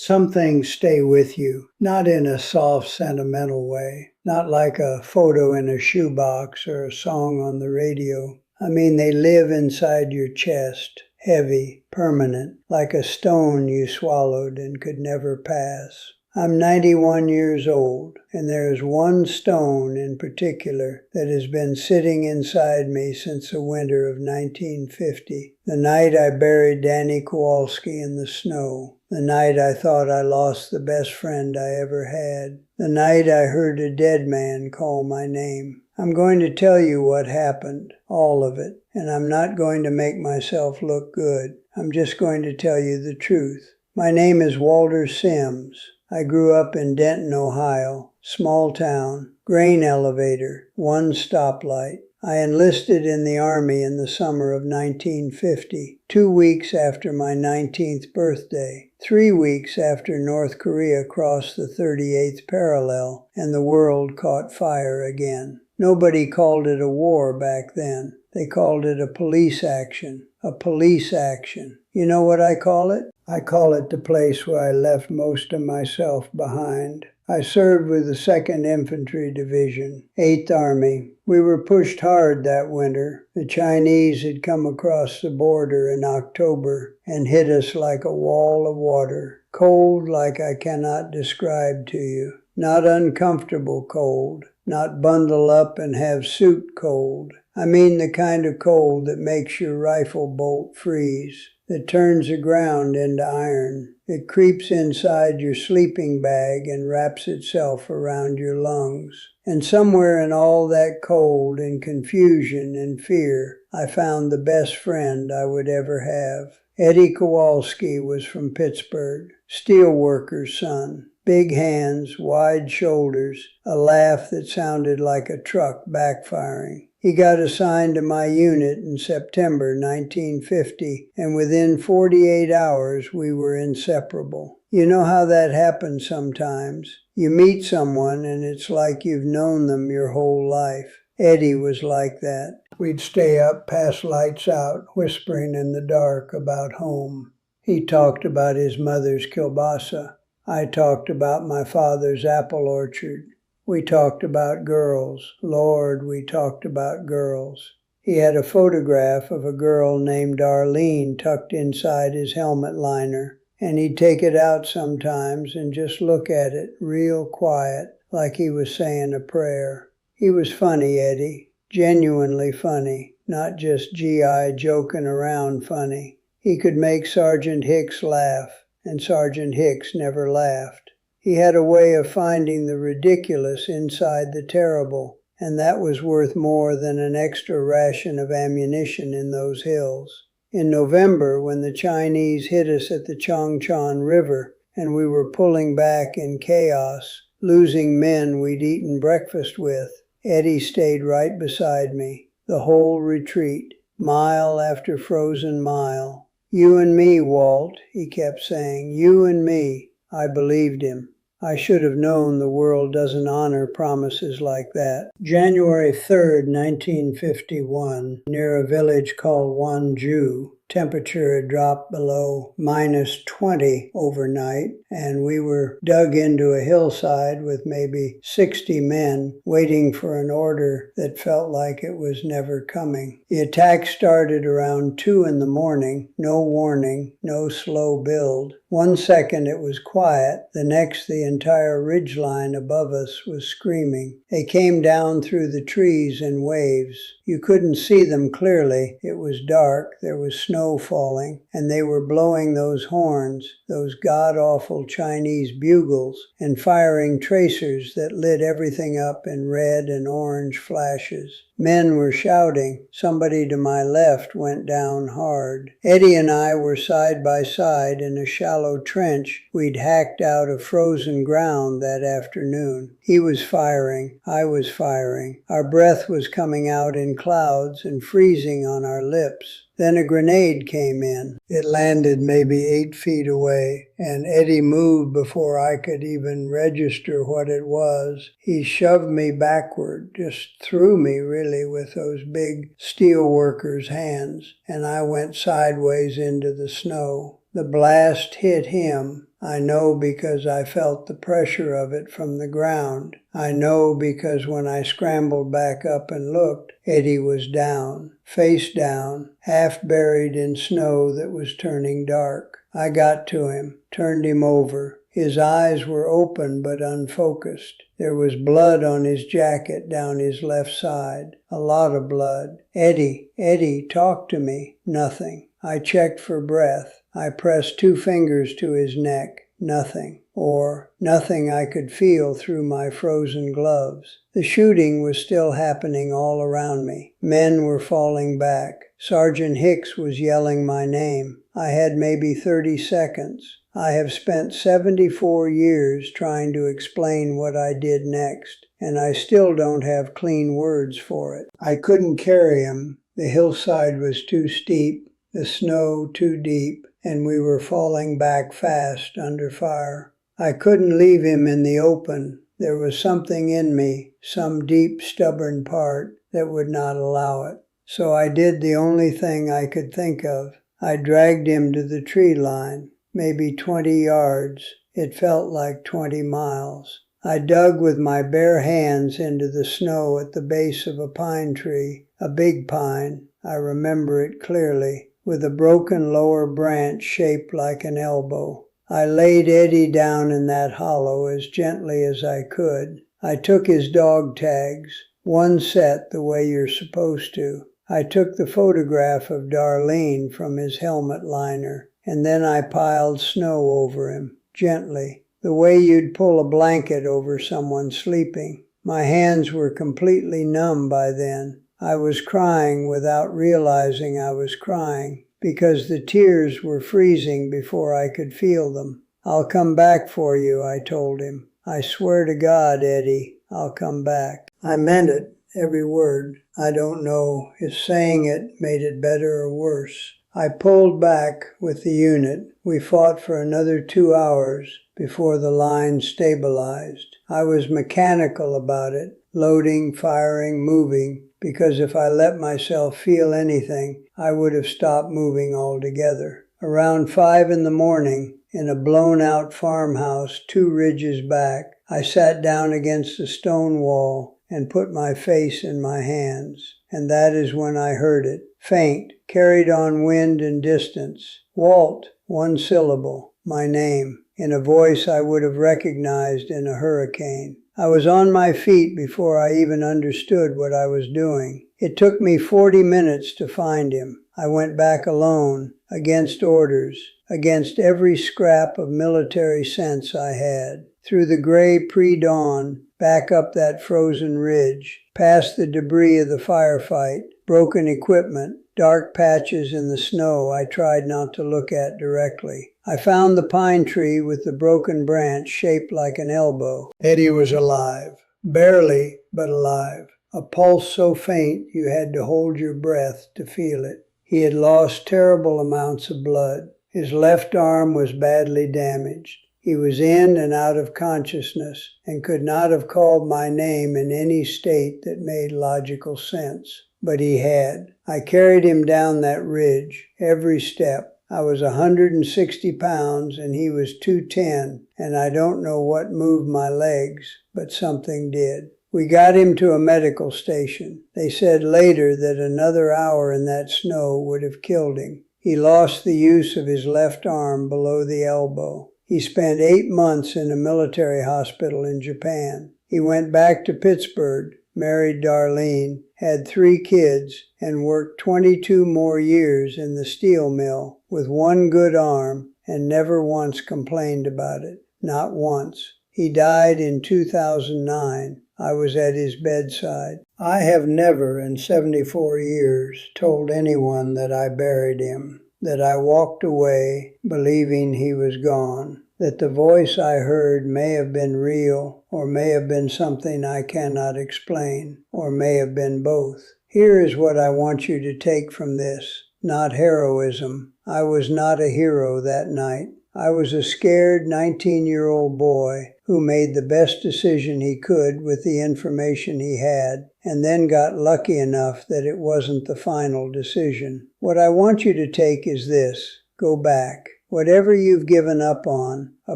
Some things stay with you, not in a soft, sentimental way, not like a photo in a shoebox or a song on the radio. I mean, they live inside your chest, heavy, permanent, like a stone you swallowed and could never pass. I'm 91 years old, and there is one stone in particular that has been sitting inside me since the winter of 1950, the night I buried Danny Kowalski in the snow, the night I thought I lost the best friend I ever had, the night I heard a dead man call my name. I'm going to tell you what happened, all of it, and I'm not going to make myself look good. I'm just going to tell you the truth. My name is Walter Sims. I grew up in Denton, Ohio, small town, grain elevator, one stoplight. I enlisted in the Army in the summer of 1950, 2 weeks after my 19th birthday, 3 weeks after North Korea crossed the 38th parallel and the world caught fire again. Nobody called it a war back then. They called it a police action. A police action. You know what I call it? I call it the place where I left most of myself behind. I served with the 2nd Infantry Division, 8th Army. We were pushed hard that winter. The Chinese had come across the border in October and hit us like a wall of water. Cold like I cannot describe to you. Not uncomfortable cold. Not bundle up and have suit cold. I mean the kind of cold that makes your rifle bolt freeze, that turns the ground into iron. It creeps inside your sleeping bag and wraps itself around your lungs. And somewhere in all that cold and confusion and fear, I found the best friend I would ever have. Eddie Kowalski was from Pittsburgh, steelworker's son. Big hands, wide shoulders, a laugh that sounded like a truck backfiring. He got assigned to my unit in September 1950, and within 48 hours we were inseparable. You know how that happens sometimes. You meet someone and it's like you've known them your whole life. Eddie was like that. We'd stay up past lights out, whispering in the dark about home. He talked about his mother's kielbasa. I talked about my father's apple orchard. We talked about girls. Lord, we talked about girls. He had a photograph of a girl named Arlene tucked inside his helmet liner, and he'd take it out sometimes and just look at it real quiet, like he was saying a prayer. He was funny, Eddie, genuinely funny, not just GI joking around funny. He could make Sergeant Hicks laugh, and Sergeant Hicks never laughed. He had a way of finding the ridiculous inside the terrible, and that was worth more than an extra ration of ammunition in those hills. In November, when the Chinese hit us at the Chongchon River, and we were pulling back in chaos, losing men we'd eaten breakfast with, Eddie stayed right beside me, the whole retreat, mile after frozen mile. You and me, Walt, he kept saying, you and me. I believed him. I should have known the world doesn't honor promises like that. January 3rd, 1951, near a village called Wanju, temperature had dropped below -20 overnight, and we were dug into a hillside with maybe 60 men waiting for an order that felt like it was never coming. The attack started around 2 in the morning, no warning, no slow build. 1 second it was quiet, the next the entire ridgeline above us was screaming. They came down through the trees in waves. You couldn't see them clearly. It was dark, there was snow falling, and they were blowing those horns, those god-awful Chinese bugles, and firing tracers that lit everything up in red and orange flashes. Men were shouting. Somebody to my left went down hard. Eddie and I were side by side in a shallow trench we'd hacked out of frozen ground that afternoon. He was firing. I was firing. Our breath was coming out in clouds and freezing on our lips. Then a grenade came in. It landed maybe 8 feet away, and Eddie moved before I could even register what it was. He shoved me backward, just threw me really with those big steel workers' hands, and I went sideways into the snow. The blast hit him. I know because I felt the pressure of it from the ground. I know because when I scrambled back up and looked, Eddie was down, face down, half buried in snow that was turning dark. I got to him, turned him over. His eyes were open but unfocused. There was blood on his jacket down his left side, a lot of blood. Eddie, talk to me. Nothing. I checked for breath. I pressed 2 fingers to his neck. Nothing. Or nothing I could feel through my frozen gloves. The shooting was still happening all around me. Men were falling back. Sergeant Hicks was yelling my name. I had maybe 30 seconds. I have spent 74 years trying to explain what I did next, and I still don't have clean words for it. I couldn't carry him. The hillside was too steep, the snow too deep, and we were falling back fast under fire. I couldn't leave him in the open. There was something in me, some deep, stubborn part, that would not allow it. So I did the only thing I could think of. I dragged him to the tree line. Maybe 20 yards. It felt like 20 miles. I dug with my bare hands into the snow at the base of a pine tree, a big pine, I remember it clearly, with a broken lower branch shaped like an elbow. I laid Eddie down in that hollow as gently as I could. I took his dog tags, one set the way you're supposed to. I took the photograph of Darlene from his helmet liner. And then I piled snow over him, gently, the way you'd pull a blanket over someone sleeping. My hands were completely numb by then. I was crying without realizing I was crying, because the tears were freezing before I could feel them. I'll come back for you, I told him. I swear to God, Eddie, I'll come back. I meant it, every word. I don't know if saying it made it better or worse. I pulled back with the unit. We fought for another 2 hours before the line stabilized. I was mechanical about it, loading, firing, moving, because if I let myself feel anything, I would have stopped moving altogether. Around 5 in the morning, in a blown-out farmhouse 2 ridges back, I sat down against a stone wall and put my face in my hands. And that is when I heard it. Faint, carried on wind and distance. Walt, 1 syllable, my name, in a voice I would have recognized in a hurricane. I was on my feet before I even understood what I was doing. It took me 40 minutes to find him. I went back alone, against orders, against every scrap of military sense I had. Through the gray pre-dawn, back up that frozen ridge, past the debris of the firefight, broken equipment, dark patches in the snow I tried not to look at directly. I found the pine tree with the broken branch shaped like an elbow. Eddie was alive. Barely, but alive. A pulse so faint you had to hold your breath to feel it. He had lost terrible amounts of blood. His left arm was badly damaged. He was in and out of consciousness and could not have called my name in any state that made logical sense. But he had. I carried him down that ridge, every step. I was 160 pounds and he was 210, and I don't know what moved my legs, but something did. We got him to a medical station. They said later that another hour in that snow would have killed him. He lost the use of his left arm below the elbow. He spent 8 months in a military hospital in Japan. He went back to Pittsburgh, married Darlene, had 3 kids, and worked 22 more years in the steel mill with 1 good arm and never once complained about it. Not once. He died in 2009. I was at his bedside. I have never in 74 years told anyone that I buried him, that I walked away believing he was gone, that the voice I heard may have been real or may have been something I cannot explain, or may have been both. Here is what I want you to take from this. Not heroism. I was not a hero that night. I was a scared 19-year-old boy who made the best decision he could with the information he had, and then got lucky enough that it wasn't the final decision. What I want you to take is this. Go back. Whatever you've given up on, a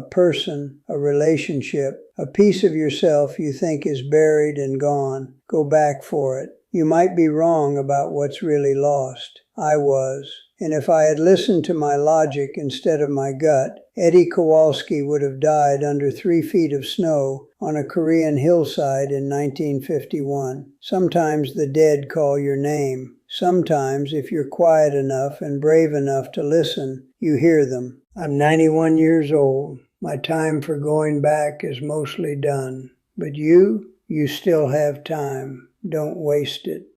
person, a relationship, a piece of yourself you think is buried and gone, go back for it. You might be wrong about what's really lost. I was. And if I had listened to my logic instead of my gut, Eddie Kowalski would have died under 3 feet of snow on a Korean hillside in 1951. Sometimes the dead call your name. Sometimes, if you're quiet enough and brave enough to listen, you hear them. I'm 91 years old. My time for going back is mostly done. But you still have time. Don't waste it.